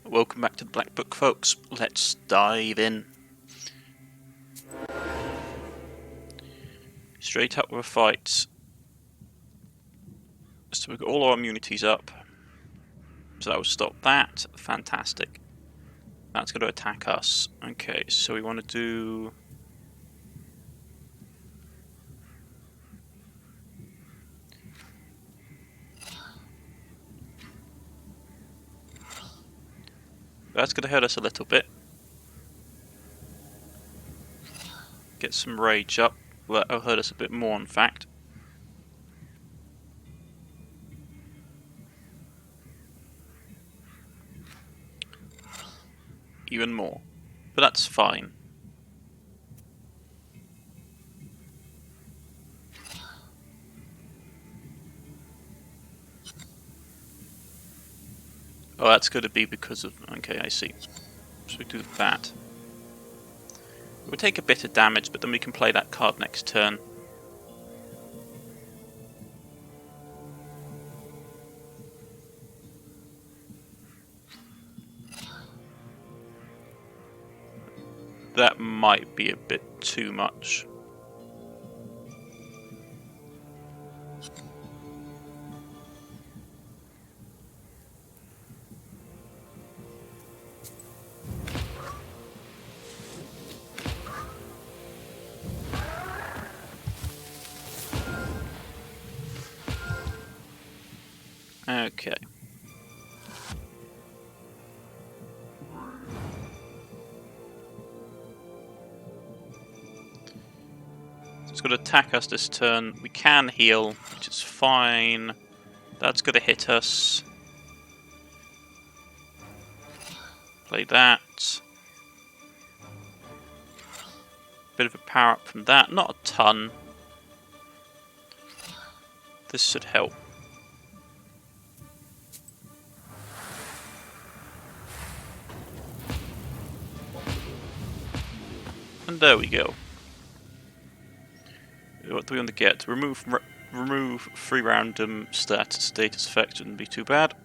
Welcome back to the Black Book, folks. Let's dive in. Straight up with a fight. So we've got all our immunities up. So that will stop that. Fantastic. That's going to attack us. Okay, so we want to do... That's going to hurt us a little bit. Get some rage up. Well, that'll hurt us a bit more, in fact. Even more. But that's fine. Oh, that's going to be because of... Okay, I see. So we do that. We'll take a bit of damage, but then we can play that card next turn. That might be a bit too much. Okay. It's going to attack us this turn. We can heal, which is fine. That's going to hit us. Play that. Bit of a power up from that. Not a ton. This should help. And there we go. What do we want to get? Remove 3 random status effects wouldn't be too bad.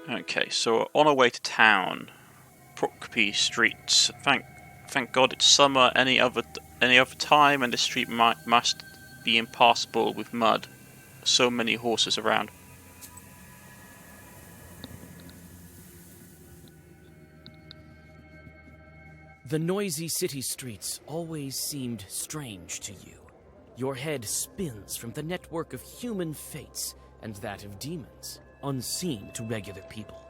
Okay, so we're on our way to town. Prokopy streets. Thank God it's summer. Any other time, and the street must be impassable with mud. So many horses around. The noisy city streets always seemed strange to you. Your head spins from the network of human fates and that of demons, unseen to regular people.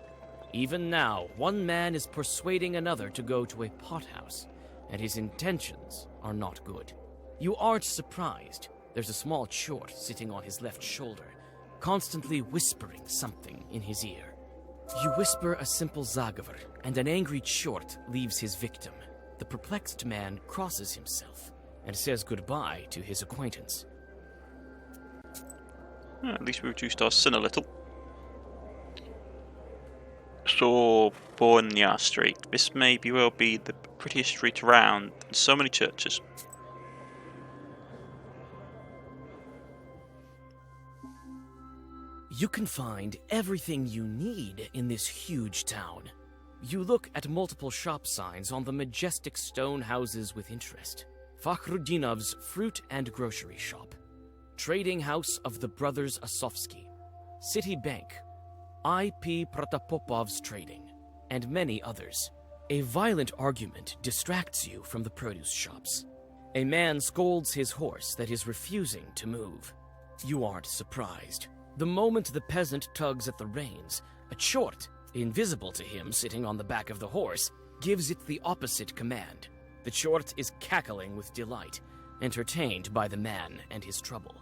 Even now, one man is persuading another to go to a pothouse, and his intentions are not good. You aren't surprised. There's a small chort sitting on his left shoulder, constantly whispering something in his ear. You whisper a simple zagavar, and an angry chort leaves his victim. The perplexed man crosses himself and says goodbye to his acquaintance. At least we reduced our sin a little. Sobornia Street. This may well be the prettiest street around, and so many churches. You can find everything you need in this huge town. You look at multiple shop signs on the majestic stone houses with interest. Fakhrudinov's fruit and grocery shop, trading house of the brothers Asofsky, City Bank, I.P. Protopopov's trading, and many others. A violent argument distracts you from the produce shops. A man scolds his horse that is refusing to move. You aren't surprised. The moment the peasant tugs at the reins, a chort, invisible to him sitting on the back of the horse, gives it the opposite command. The chort is cackling with delight, entertained by the man and his trouble.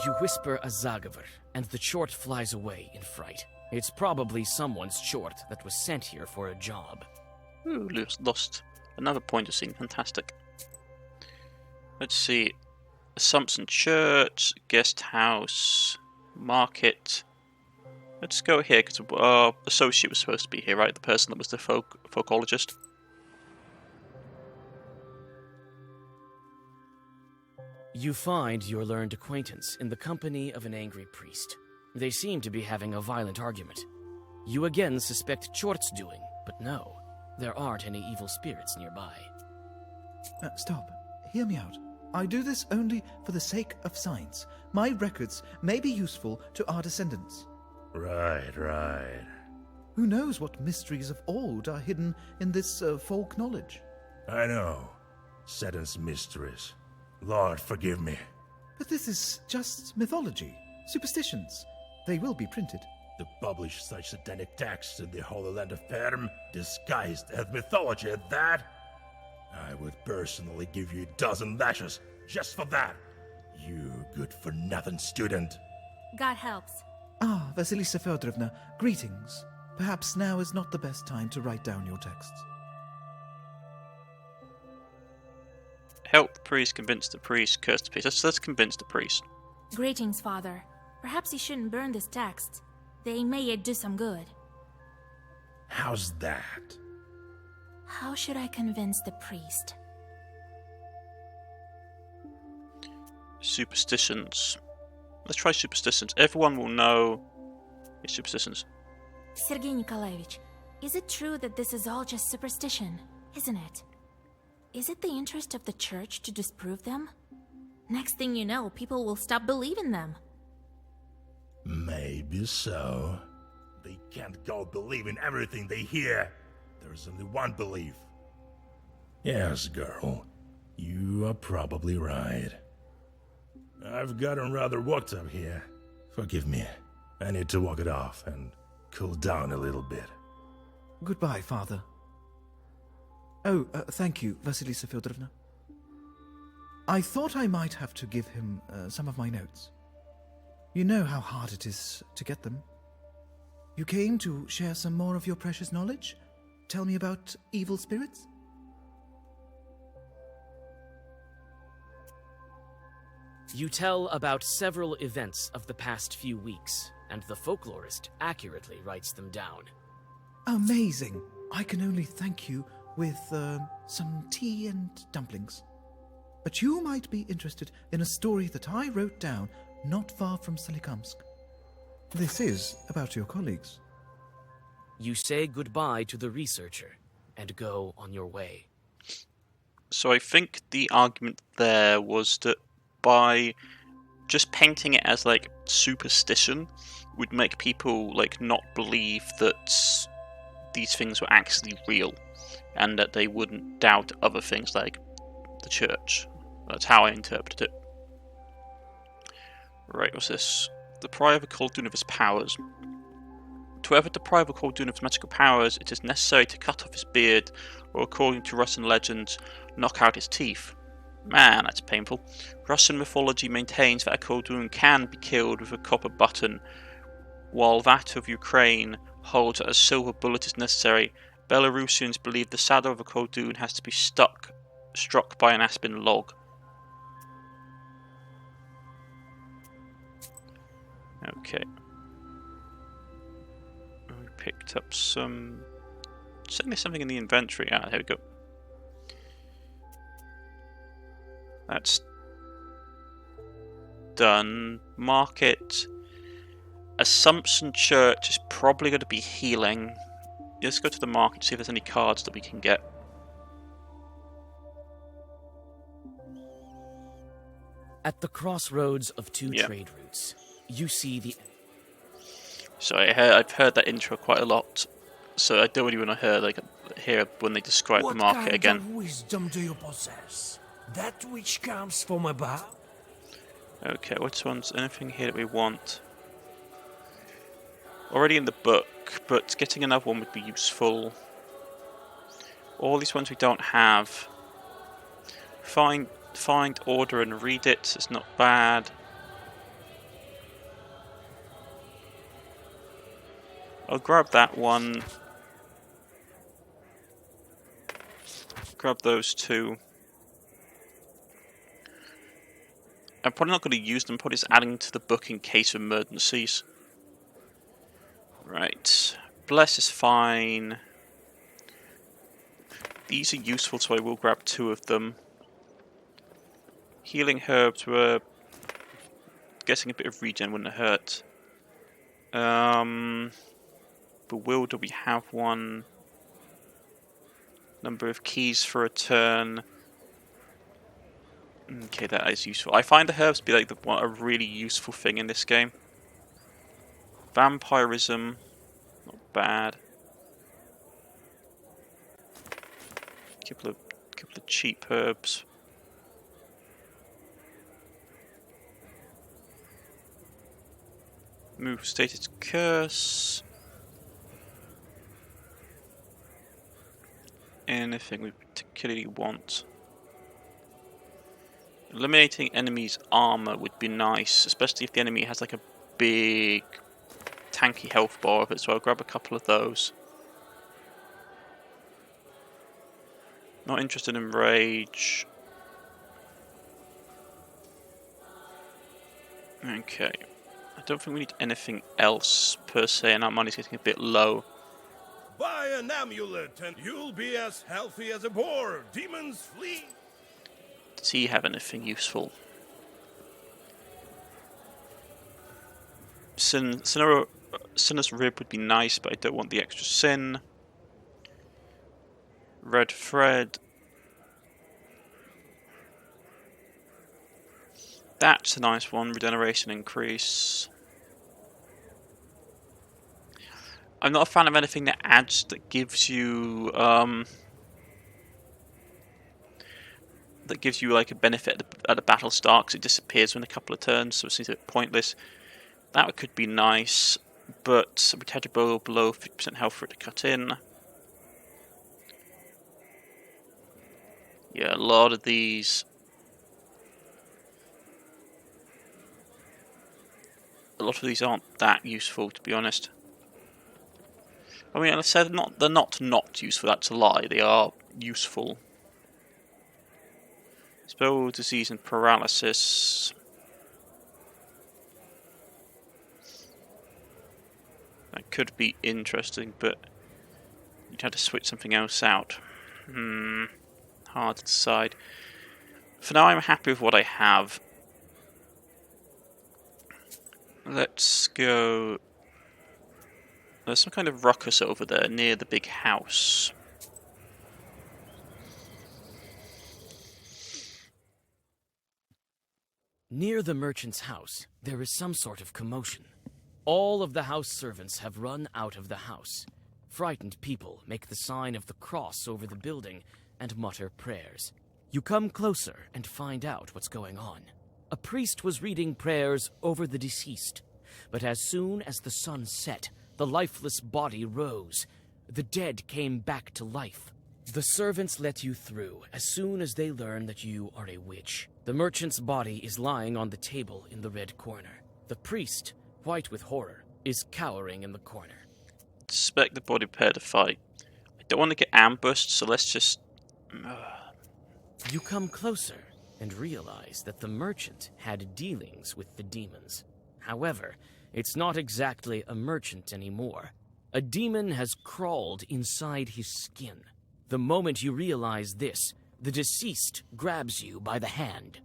You whisper a zagavar, and the chort flies away in fright. It's probably someone's chort that was sent here for a job. Ooh, lost another point of scene. Fantastic. Let's see. Assumption Church, Guest House, Market. Let's go here, because our associate was supposed to be here, right? The person that was the folkologist. You find your learned acquaintance in the company of an angry priest. They seem to be having a violent argument. You again suspect Chort's doing, but no, there aren't any evil spirits nearby. Stop. Hear me out. I do this only for the sake of science. My records may be useful to our descendants. Right. Who knows what mysteries of old are hidden in this folk knowledge? I know. Satan's mysteries. Lord, forgive me. But this is just mythology, superstitions. They will be printed. To publish such satanic texts in the Holy Land of Perm, disguised as mythology at that? I would personally give you a dozen lashes just for that. You good-for-nothing student. God helps. Ah, Vasilisa Feodorovna, greetings. Perhaps now is not the best time to write down your texts. Help the priest, convince the priest, curse the priest. Let's convince the priest. Greetings, Father. Perhaps you shouldn't burn these texts. They may yet do some good. How's that? How should I convince the priest? Superstitions. Let's try superstitions. Everyone will know it's superstitions. Sergei Nikolaevich, is it true that this is all just superstition, isn't it? Is it the interest of the church to disprove them? Next thing you know, people will stop believing them. Maybe so. They can't go believe in everything they hear. There's only one belief. Yes, girl. You are probably right. I've gotten rather worked up here. Forgive me. I need to walk it off and cool down a little bit. Goodbye, Father. Oh, thank you, Vasilisa Feodorovna. I thought I might have to give him some of my notes. You know how hard it is to get them. You came to share some more of your precious knowledge? Tell me about evil spirits? You tell about several events of the past few weeks, and the folklorist accurately writes them down. Amazing! I can only thank you with some tea and dumplings. But you might be interested in a story that I wrote down not far from Solikamsk. This is about your colleagues. You say goodbye to the researcher and go on your way. So I think the argument there was that by just painting it as like superstition would make people like not believe that these things were actually real, and that they wouldn't doubt other things like the church. That's how I interpret it. Right, what's this? Deprive a Khaldun of his powers. To ever deprive a Khaldun of his magical powers, it is necessary to cut off his beard, or according to Russian legends, knock out his teeth. Man, that's painful. Russian mythology maintains that a Khaldun can be killed with a copper button, while that of Ukraine holds that a silver bullet is necessary. Belarusians believe the saddle of a Khaldun has to be struck by an aspen log. Okay. We picked up some... Certainly something in the inventory. Ah, here we go. That's done. Market. Assumption Church is probably going to be healing. Let's go to the market to see if there's any cards that we can get. At the crossroads of two trade routes, you see the... So I've heard that intro quite a lot, so I don't really want to hear when they describe the market again. What kind of wisdom do you possess? That which comes from above? Okay, which one's anything here that we want? Already in the book, but getting another one would be useful. All these ones we don't have. Find, order, and read it. It's not bad. I'll grab that one. Grab those two. I'm probably not going to use them, probably just adding to the book in case of emergencies. Right. Bless is fine. These are useful, so I will grab two of them. Healing herbs were... Getting a bit of regen wouldn't hurt. We'll Bewilder, we have one. Number of keys for a turn. Okay, that is useful. I find the herbs to be like a really useful thing in this game. Vampirism, not bad. Couple of cheap herbs. Move stated curse. Anything we particularly want. Eliminating enemies' armor would be nice, especially if the enemy has like a big tanky health bar of it, so I'll grab a couple of those. Not interested in rage. Okay. I don't think we need anything else per se, and our money's getting a bit low. Buy an amulet and you'll be as healthy as a boar. Demons flee. Does he have anything useful? Sinner's Rib would be nice, but I don't want the extra sin. Red Thread. That's a nice one. Regeneration increase. I'm not a fan of anything that gives you like a benefit at the battle start, because it disappears within a couple of turns, so it seems a bit pointless. That could be nice, but a protected bow below 50% health for it to cut in. Yeah, a lot of these. A lot of these aren't that useful, to be honest. I mean, I said they're not useful. That's a lie. They are useful. Spell, disease, and paralysis. That could be interesting, but you'd have to switch something else out. Hard to decide. For now, I'm happy with what I have. Let's go. There's some kind of ruckus over there near the big house. Near the merchant's house, there is some sort of commotion. All of the house servants have run out of the house. Frightened people make the sign of the cross over the building and mutter prayers. You come closer and find out what's going on. A priest was reading prayers over the deceased, but as soon as the sun set, the lifeless body rose. The dead came back to life. The servants let you through as soon as they learn that you are a witch. The merchant's body is lying on the table in the red corner. The priest, white with horror, is cowering in the corner. Suspect the body prepared to fight. I don't want to get ambushed, so let's just... You come closer and realize that the merchant had dealings with the demons. However, it's not exactly a merchant anymore. A demon has crawled inside his skin. The moment you realize this, the deceased grabs you by the hand.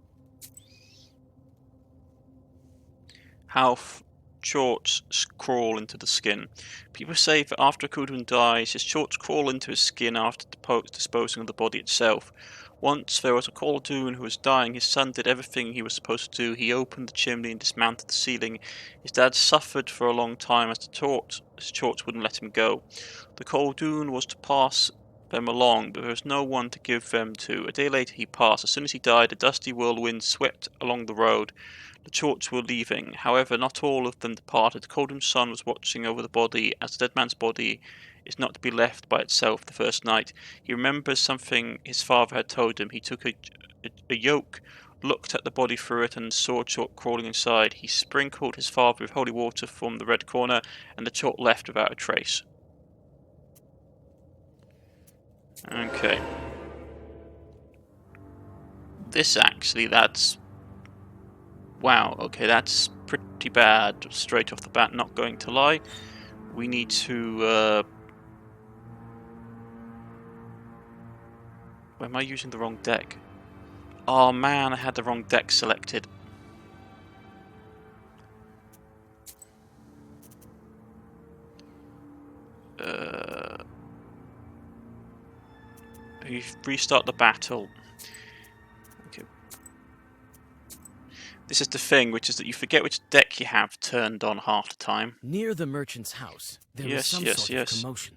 How shorts crawl into the skin. People say that after a Kudun dies, his shorts crawl into his skin after disposing of the body itself. Once there was a Khaldun who was dying. His son did everything he was supposed to do. He opened the chimney and dismounted the ceiling. His dad suffered for a long time as his shorts wouldn't let him go. The Khaldun was to pass them along, but there was no one to give them to. A day later he passed. As soon as he died, a dusty whirlwind swept along the road. The Chorts were leaving. However, not all of them departed. Khaldun's son was watching over the body, as the dead man's body is not to be left by itself the first night. He remembers something his father had told him. He took a yoke, looked at the body through it, and saw a Chort crawling inside. He sprinkled his father with holy water from the red corner, and the Chort left without a trace. Okay. That's... Wow, okay, that's pretty bad straight off the bat, not going to lie. We need to... Am I using the wrong deck? Oh man, I had the wrong deck selected. You restart the battle. Okay. This is the thing, which is that you forget which deck you have turned on half the time. Near the merchant's house, there is Yes, some yes, sort yes. of commotion.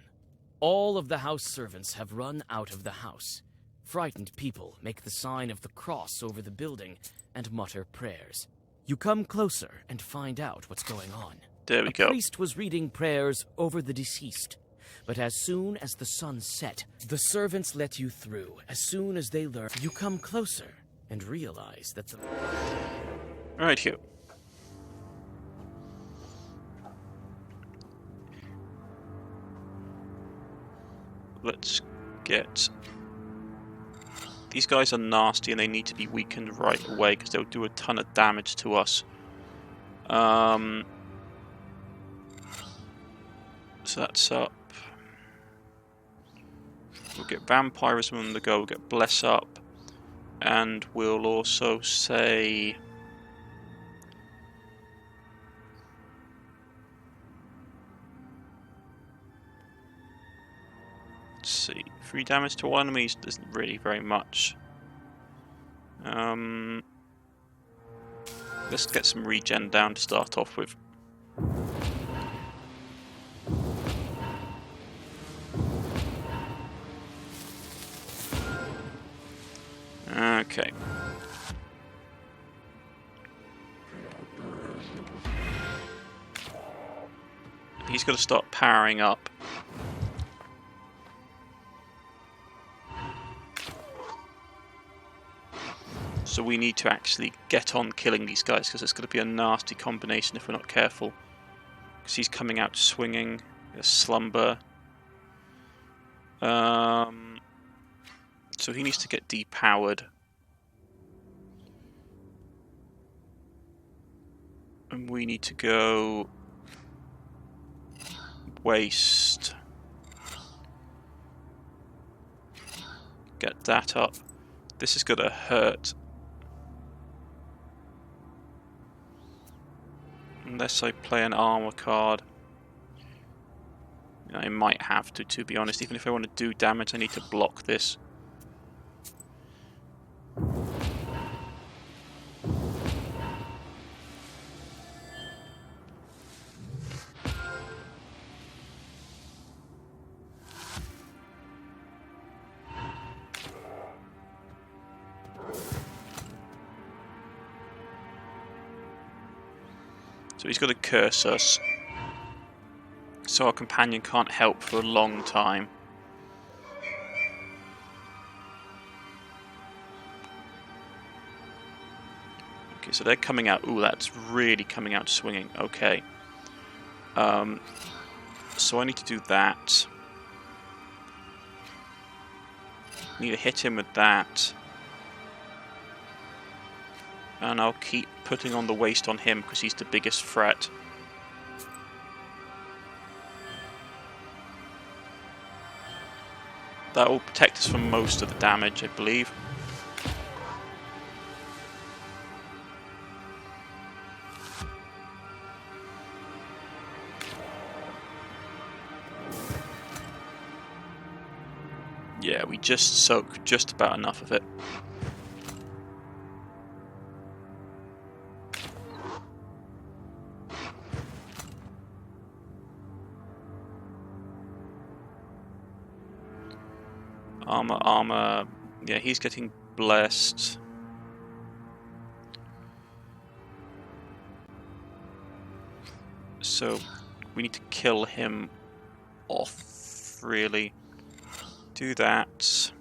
All of the house servants have run out of the house. Frightened people make the sign of the cross over the building and mutter prayers. You come closer and find out what's going on. There we A go. priest was reading prayers over the deceased. But as soon as the sun set, the servants let you through. As soon as they learn, you come closer and realize that the... Right here. Let's get... These guys are nasty and they need to be weakened right away because they'll do a ton of damage to us. So that's up. We'll get Vampirism on the go, we'll get Bless up. And we'll also say... Let's see, 3 damage to all enemies isn't really very much. Let's get some regen down to start off with. Okay. He's got to start powering up. So we need to actually get on killing these guys because it's going to be a nasty combination if we're not careful. Because he's coming out swinging, a slumber. So he needs to get depowered. And we need to go waste. Get that up. This is going to hurt. Unless I play an armor card. I might have to be honest. Even if I want to do damage, I need to block this. So he's got to curse us. So our companion can't help for a long time. Okay, so they're coming out. Ooh, that's really coming out swinging. Okay. So I need to do that. Need to hit him with that. And I'll keep putting on the waste on him because he's the biggest threat. That will protect us from most of the damage, I believe. Yeah, we just soak just about enough of it. Armor. Yeah, he's getting blessed. So we need to kill him off, really. Do that.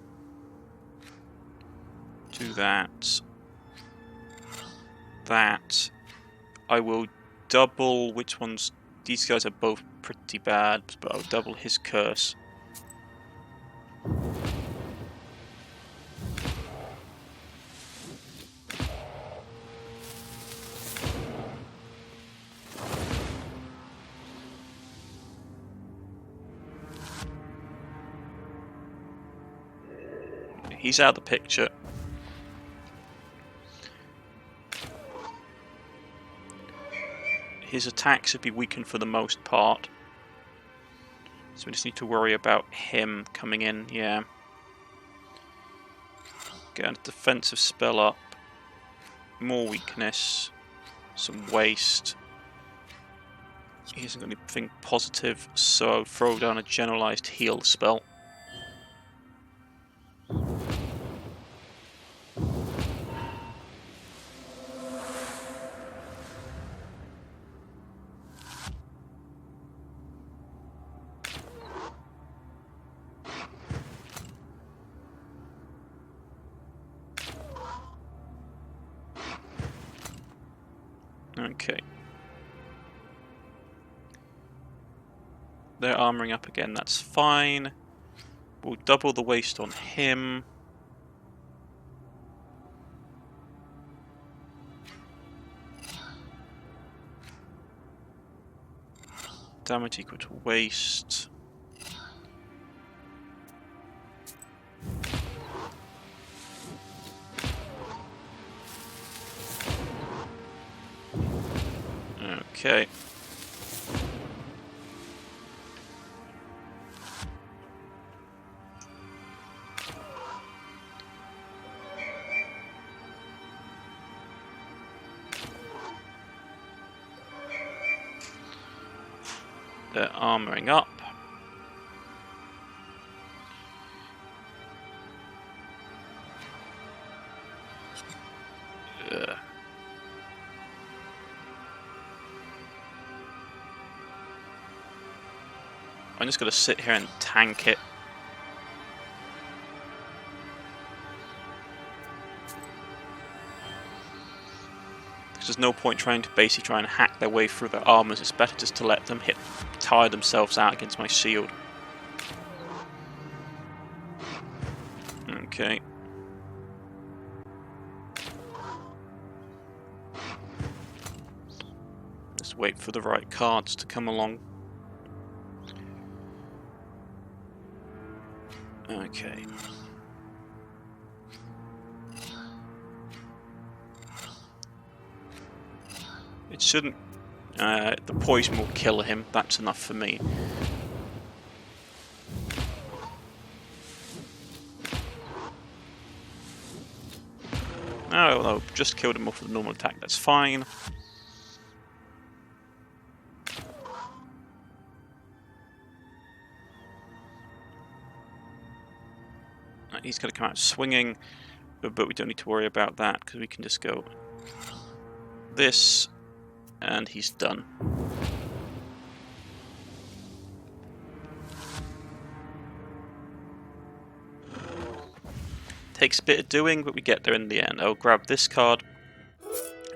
Do that. That. I will double which ones. These guys are both pretty bad, but I'll double his curse. He's out of the picture. His attack should be weakened for the most part. So we just need to worry about him coming in, yeah. Get a defensive spell up. More weakness. Some waste. He hasn't got anything positive, so I'll throw down a generalized heal spell. Okay. They're armoring up again, that's fine. We'll double the waste on him. Damage equal to waste. Okay. They're armoring up. Ugh. I'm just going to sit here and tank it. Because there's no point trying to basically try and hack their way through their armors. It's better just to let them tire themselves out against my shield. Okay. Just wait for the right cards to come along. Okay. It shouldn't... the poison will kill him. That's enough for me. Oh, no, just killed him off with a normal attack. That's fine. He's going to come out swinging, but we don't need to worry about that because we can just go this, and he's done. Takes a bit of doing, but we get there in the end. I'll grab this card.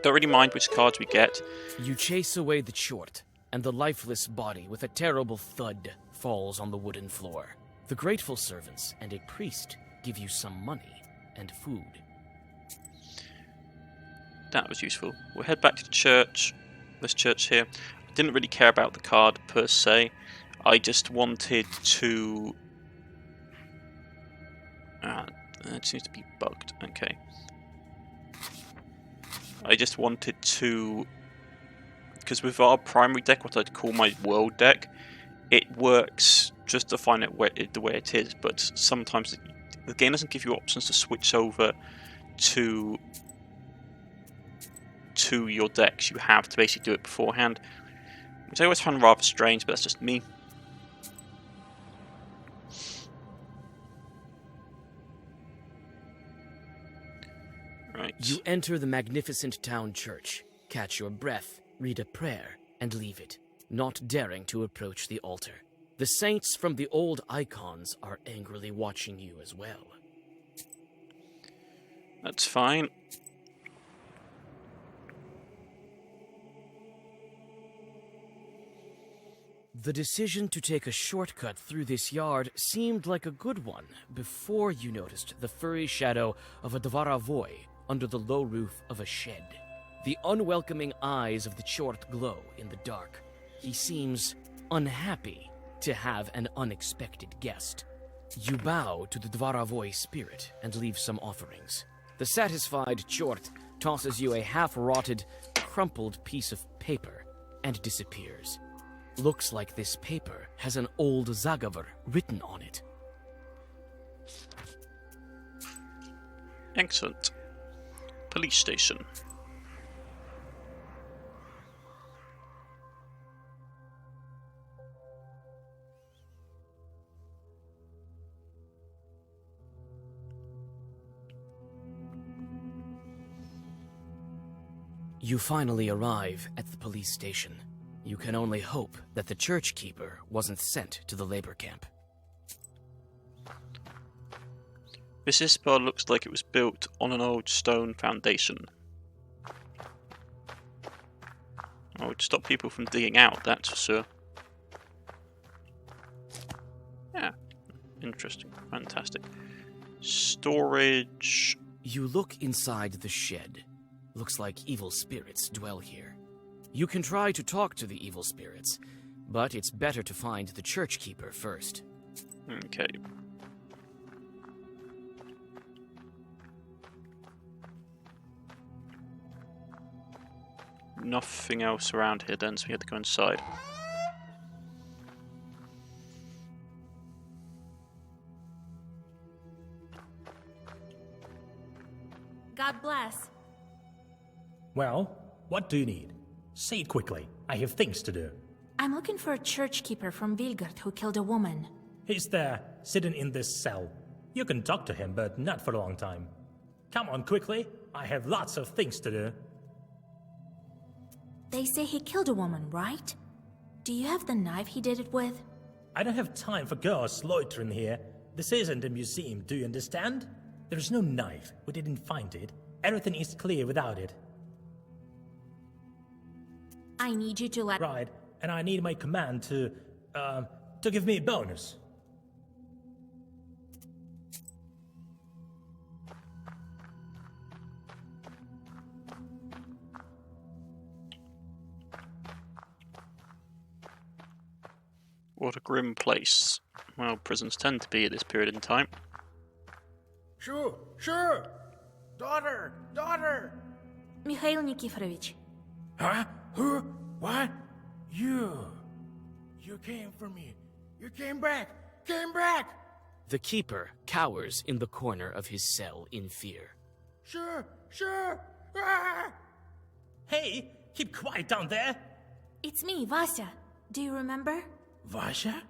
Don't really mind which cards we get. You chase away the chort, and the lifeless body with a terrible thud falls on the wooden floor. The grateful servants and a priest give you some money and food. That was useful. We'll head back to the church. This church here. I didn't really care about the card per se. I just wanted to... it seems to be bugged. Okay. I just wanted to... Because with our primary deck, what I'd call my world deck, it works just to find it the way it is, but sometimes the game doesn't give you options to switch over to your decks. You have to basically do it beforehand, which I always found rather strange, but that's just me. Right. You enter the magnificent town church, catch your breath, read a prayer, and leave it, not daring to approach the altar. The saints from the old icons are angrily watching you as well. That's fine. The decision to take a shortcut through this yard seemed like a good one before you noticed the furry shadow of a dvaravoi under the low roof of a shed. The unwelcoming eyes of the chort glow in the dark. He seems unhappy to have an unexpected guest. You bow to the dvaravoi spirit and leave some offerings. The satisfied chort tosses you a half-rotted, crumpled piece of paper and disappears. Looks like this paper has an old Zagavar written on it. Excellent. Police station. You finally arrive at the police station. You can only hope that the church keeper wasn't sent to the labor camp. This Isbar looks like it was built on an old stone foundation. I would stop people from digging out, that's for sure. Yeah, interesting, fantastic. Storage. You look inside the shed. Looks like evil spirits dwell here. You can try to talk to the evil spirits, but it's better to find the church keeper first. Okay. Nothing else around here then, so we have to go inside. God bless. Well, what do you need? Say it quickly. I have things to do. I'm looking for a church keeper from Vilgard who killed a woman. He's there, sitting in this cell. You can talk to him, but not for a long time. Come on, quickly. I have lots of things to do. They say he killed a woman, right? Do you have the knife he did it with? I don't have time for girls loitering here. This isn't a museum, do you understand? There's no knife. We didn't find it. Everything is clear without it. I need you to let... Right, and I need my command to give me a bonus. What a grim place. Well, prisons tend to be at this period in time. Sure. Daughter! Mikhail Nikiforovich. Huh? Who? What? You came for me. You came back! The keeper cowers in the corner of his cell in fear. Sure! Ah! Hey, keep quiet down there. It's me, Vasya. Do you remember? Vasya?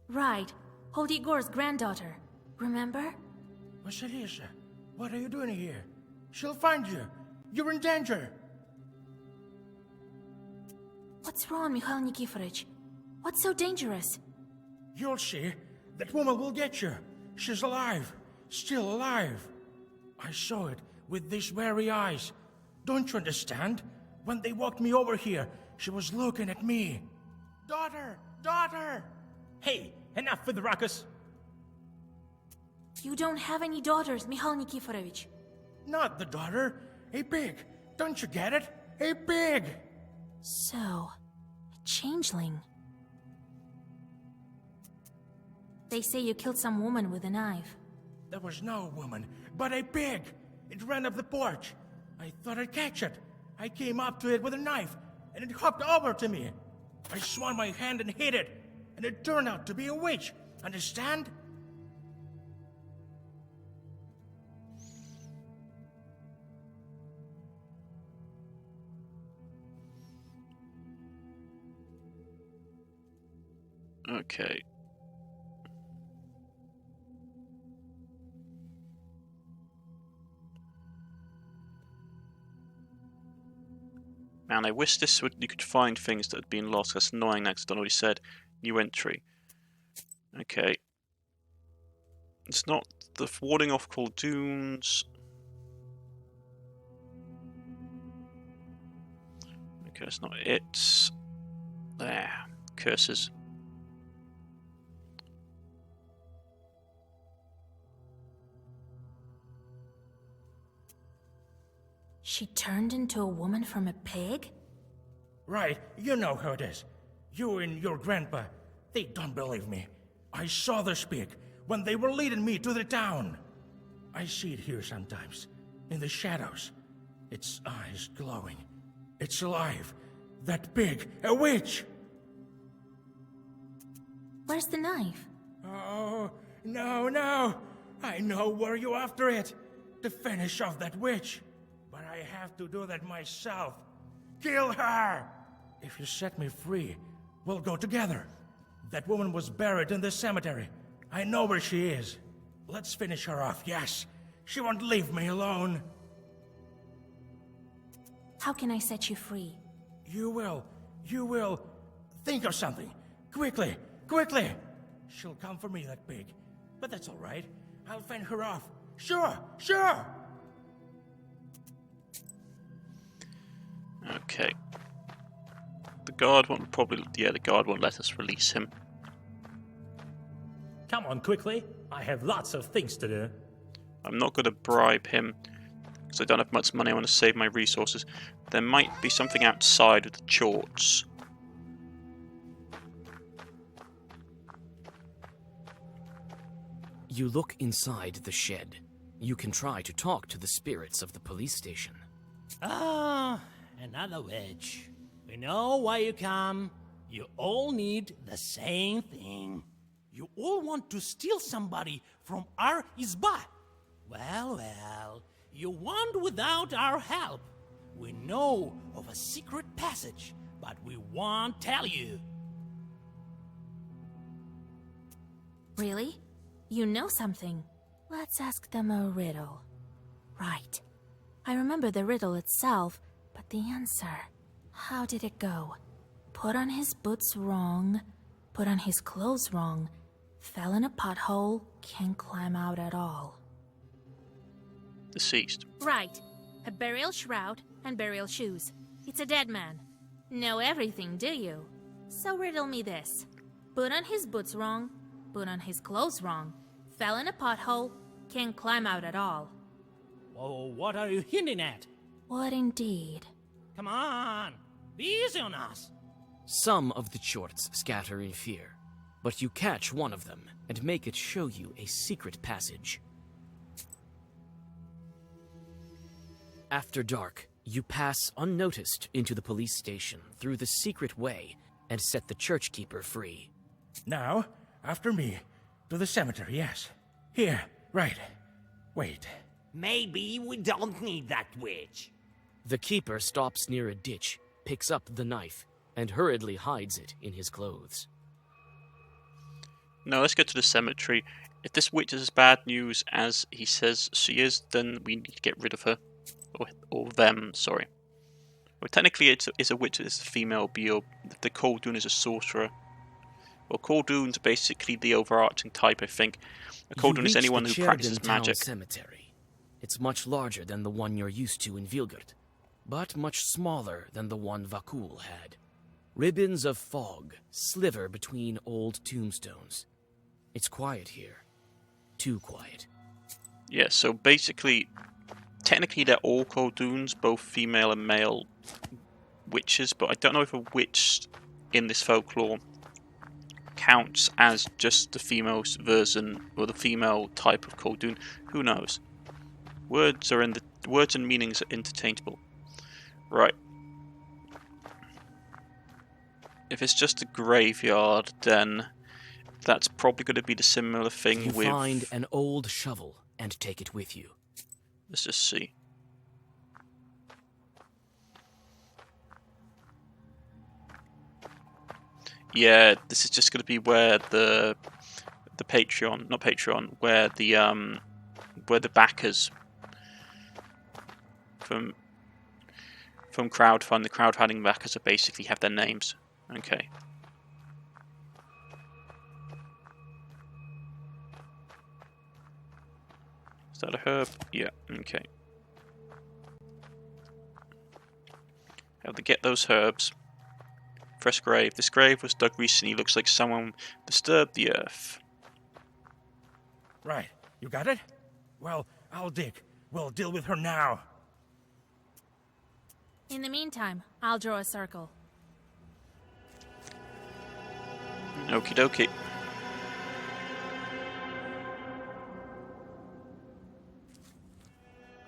Right. Old Igor's granddaughter. Remember? Vasilisa, what are you doing here? She'll find you. You're in danger. What's wrong, Mikhail Nikiforovich? What's so dangerous? You'll see. That woman will get you. She's alive. Still alive. I saw it with these very eyes. Don't you understand? When they walked me over here, she was looking at me. Daughter! Hey, enough with the ruckus. You don't have any daughters, Mikhail Nikiforovich. Not the daughter. A pig. Don't you get it? A pig! So, a changeling. They say you killed some woman with a knife. There was no woman, but a pig. It ran up the porch. I thought I'd catch it. I came up to it with a knife, and it hopped over to me. I swung my hand and hit it, and it turned out to be a witch. Understand? Okay. Man, I wish you could find things that had been lost. That's annoying, that's done already said. New entry. Okay. It's not the warding off called dunes. Okay, that's not it. There. Curses. She turned into a woman from a pig? Right, you know how it is. You and your grandpa, they don't believe me. I saw this pig when they were leading me to the town. I see it here sometimes, in the shadows. Its eyes glowing. It's alive. That pig, a witch! Where's the knife? Oh, no. I know where you're after it. to finish off that witch. But I have to do that myself. Kill her! If you set me free, we'll go together. That woman was buried in the cemetery. I know where she is. Let's finish her off, yes. She won't leave me alone. How can I set you free? You will. Think of something. Quickly, quickly! She'll come for me, that pig. But that's all right. I'll fend her off. Sure! Okay. The guard won't the guard won't let us release him. Come on, quickly. I have lots of things to do. I'm not going to bribe him because I don't have much money. I want to save my resources. There might be something outside of the chorts. You look inside the shed. You can try to talk to the spirits of the police station. Ah, another witch. We know why you come. You all need the same thing. You all want to steal somebody from our izba. Well, you want without our help. We know of a secret passage, but we won't tell you. Really? You know something? Let's ask them a riddle. Right. I remember the riddle itself, but the answer. How did it go? Put on his boots wrong, put on his clothes wrong, fell in a pothole, can't climb out at all. Deceased. Right. A burial shroud and burial shoes. It's a dead man. Know everything, do you? So riddle me this. Put on his boots wrong, put on his clothes wrong, fell in a pothole, can't climb out at all. Oh, what are you hinting at? What indeed? Come on, be easy on us. Some of the chorts scatter in fear, but you catch one of them and make it show you a secret passage. After dark, you pass unnoticed into the police station through the secret way and set the church keeper free. Now, after me, to the cemetery, yes. Here, right. Wait. Maybe we don't need that witch. The keeper stops near a ditch, picks up the knife, and hurriedly hides it in his clothes. No, let's go to the cemetery. If this witch is as bad news as he says she is, then we need to get rid of her. Or them, sorry. Well, technically it's a witch, it's a female being. The Khaldun is a sorcerer. Well, Khaldun's basically the overarching type, I think. A Khaldun is anyone who practices magic. Cemetery. It's much larger than the one you're used to in Vilgard, but much smaller than the one Vakul had. Ribbons of fog sliver between old tombstones. It's quiet here. Too quiet. Yeah, so basically, technically they're all Khalduns, both female and male witches, but I don't know if a witch in this folklore counts as just the female version or the female type of Khaldun. Who knows? Words and meanings are interchangeable. Right. If it's just a graveyard, then that's probably going to be the similar thing You with... find an old shovel and take it with you. Let's just see. Yeah, this is just going to be where the Patreon, not Patreon, where the backers from crowdfund, the crowdfunding backers are basically have their names. Okay. Is that a herb? Yeah, okay. How to get those herbs. Fresh grave. This grave was dug recently. Looks like someone disturbed the earth. Right. You got it? Well, I'll dig. We'll deal with her now. In the meantime, I'll draw a circle. Okie dokie.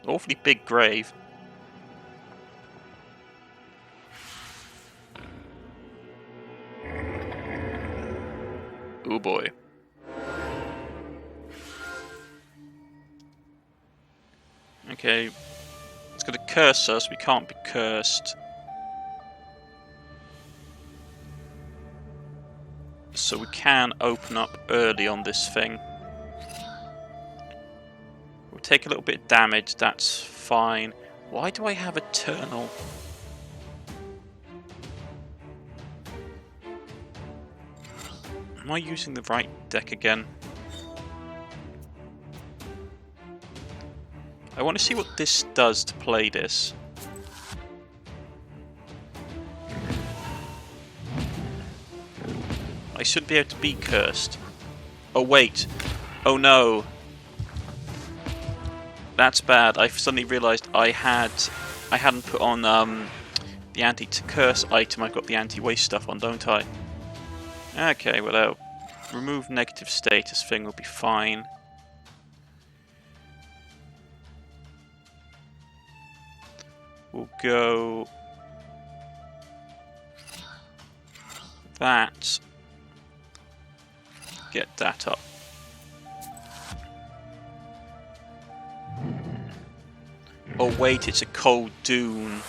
Awfully big grave. Oh boy. Okay. It's going to curse us. We can't be cursed. So we can open up early on this thing. We'll take a little bit of damage. That's fine. Why do I have Eternal? Am I using the right deck again? I want to see what this does to play this. I should be able to be cursed. Oh wait. Oh no. That's bad. I suddenly realised I hadn't put on the anti-curse item. I've got the anti-waste stuff on, don't I? Okay, well, remove negative status thing will be fine. We'll go that. Get that up. Oh wait, it's a cold dune.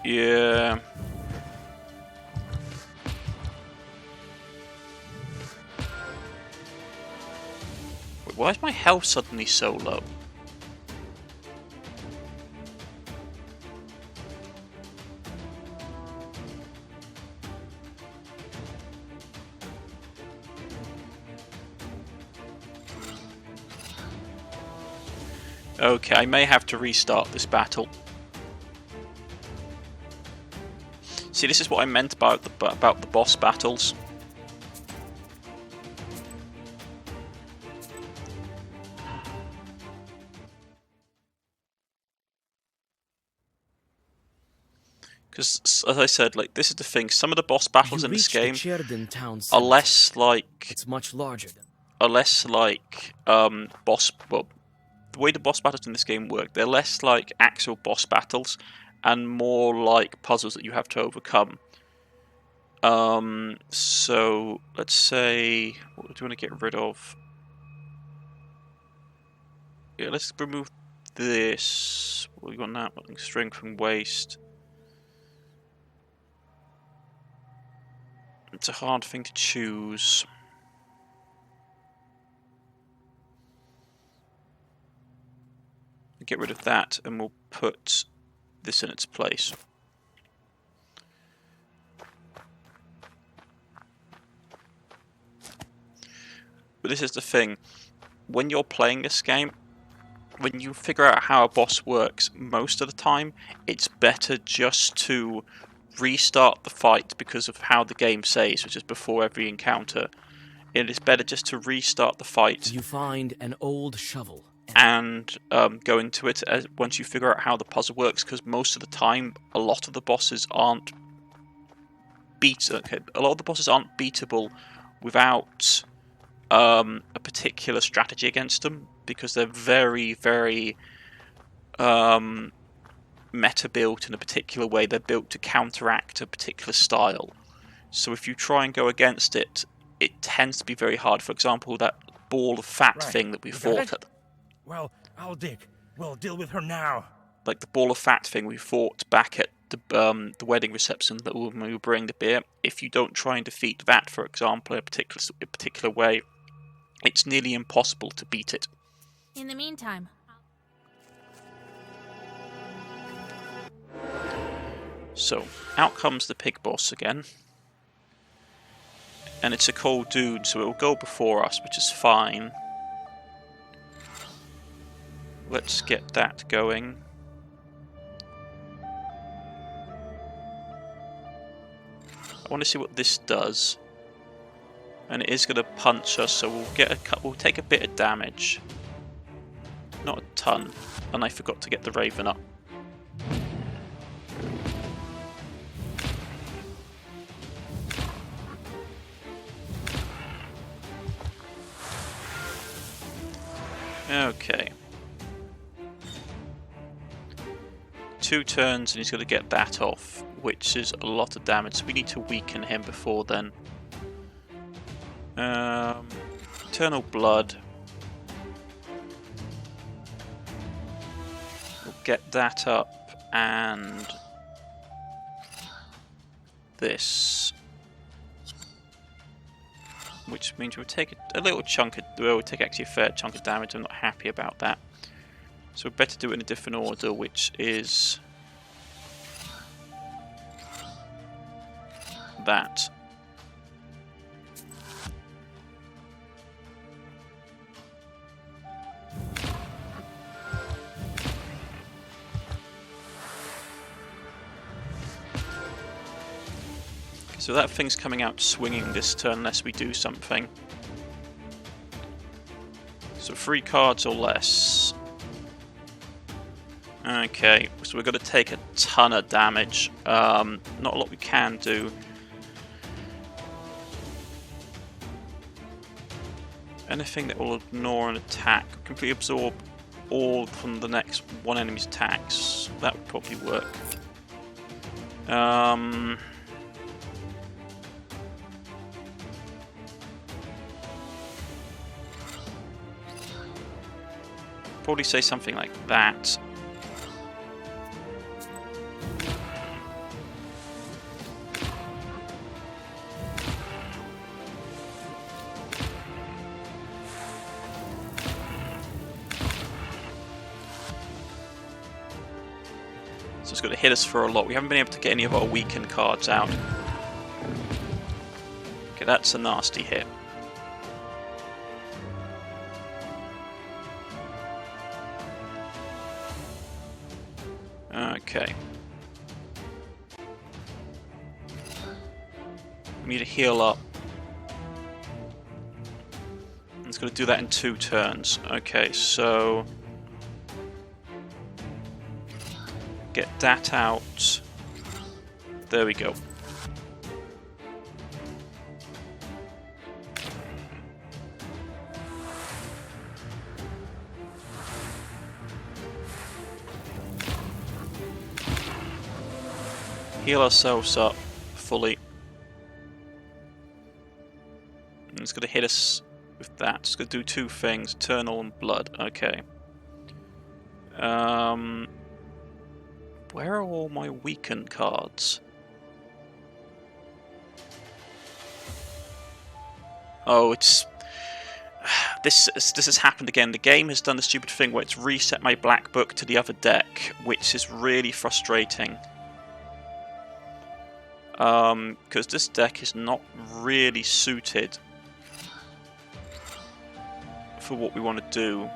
Yeah. Wait, why is my health suddenly so low? Okay, I may have to restart this battle. See, this is what I meant about the boss battles. Because, as I said, like, this is the thing. Some of the boss battles in this game are less like... It's much larger than... Are less like, boss... Well, the way the boss battles in this game work, they're less like actual boss battles and more like puzzles that you have to overcome. So, let's say... What do you want to get rid of? Yeah, let's remove this. What do you want now? Strength and waste. It's a hard thing to choose. Get rid of that and we'll put this in its place. But this is the thing. When you're playing this game, when you figure out how a boss works, most of the time it's better just to restart the fight because of how the game says, which is before every encounter. It is better just to restart the fight. You find an old shovel. And go into it once you figure out how the puzzle works, because most of the time, a lot of the bosses aren't beatable without a particular strategy against them, because they're very, very meta built in a particular way. They're built to counteract a particular style. So if you try and go against it, it tends to be very hard. For example, that ball of fat thing that we fought at. Well, I'll dig. We'll deal with her now. Like the ball of fat thing we fought back at the wedding reception that when we were bringing the beer. If you don't try and defeat that, for example, in a particular way, it's nearly impossible to beat it. In the meantime... So, out comes the pig boss again. And it's a cold dude, so it will go before us, which is fine. Let's get that going. I want to see what this does. And it is going to punch us, so we'll take a bit of damage. Not a ton. And I forgot to get the Raven up. Okay. 2 turns and he's going to get that off, which is a lot of damage, so we need to weaken him before then. Eternal Blood. get that up and this. Which means we'll take a little chunk of, well, we'll take actually a fair chunk of damage. I'm not happy about that. So we better do it in a different order, which is that. So that thing's coming out swinging this turn unless we do something. So 3 cards or less. Okay, so we're going to take a ton of damage. Not a lot we can do. Anything that will ignore an attack, completely absorb all from the next one enemy's attacks. That would probably work. Probably say something like that. So it's going to hit us for a lot. We haven't been able to get any of our weakened cards out. Okay, that's a nasty hit. Okay. We need to heal up. It's going to do that in 2 turns. Okay, so get that out. There we go. Heal ourselves up fully. And it's going to hit us with that. It's going to do 2 things: Eternal and Blood. Okay. Where are all my weakened cards? Oh, it's... This has happened again. The game has done the stupid thing where it's reset my black book to the other deck, which is really frustrating. Because this deck is not really suited for what we want to do.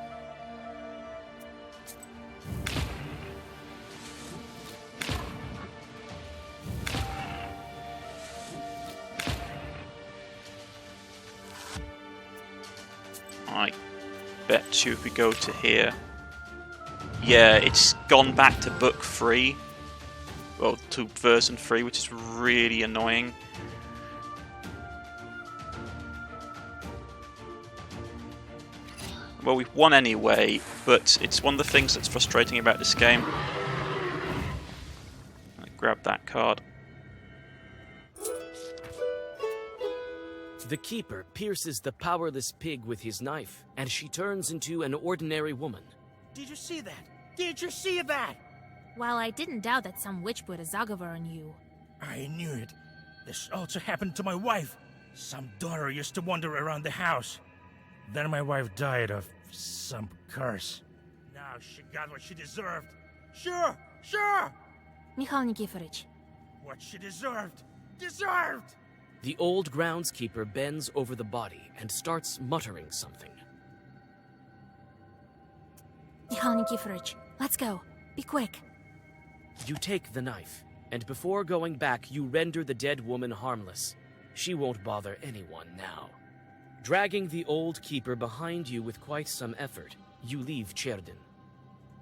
I bet you if we go to here... Yeah, it's gone back to book 3. Well, to version 3, which is really annoying. Well, we've won anyway, but it's one of the things that's frustrating about this game. Grab that card. The keeper pierces the powerless pig with his knife, and she turns into an ordinary woman. Did you see that? Did you see that? While I didn't doubt that some witch put a Zagavar on you. I knew it. This also happened to my wife. Some daughter used to wander around the house. Then my wife died of some curse. Now she got what she deserved. Sure, sure! Mikhail Nikiforovich. What she deserved. Deserved! The old groundskeeper bends over the body and starts muttering something. Mikhail Nikiforovich, let's go. Be quick. You take the knife, and before going back, you render the dead woman harmless. She won't bother anyone now. Dragging the old keeper behind you with quite some effort, you leave Cherdin.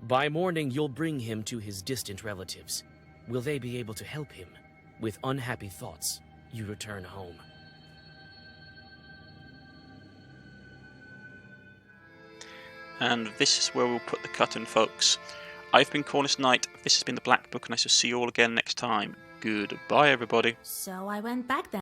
By morning, you'll bring him to his distant relatives. Will they be able to help him? With unhappy thoughts, you return home. And this is where we'll put the cut in, folks. I've been Cornish-knight, this has been the Black Book, and I shall see you all again next time. Goodbye, everybody. So I went back then.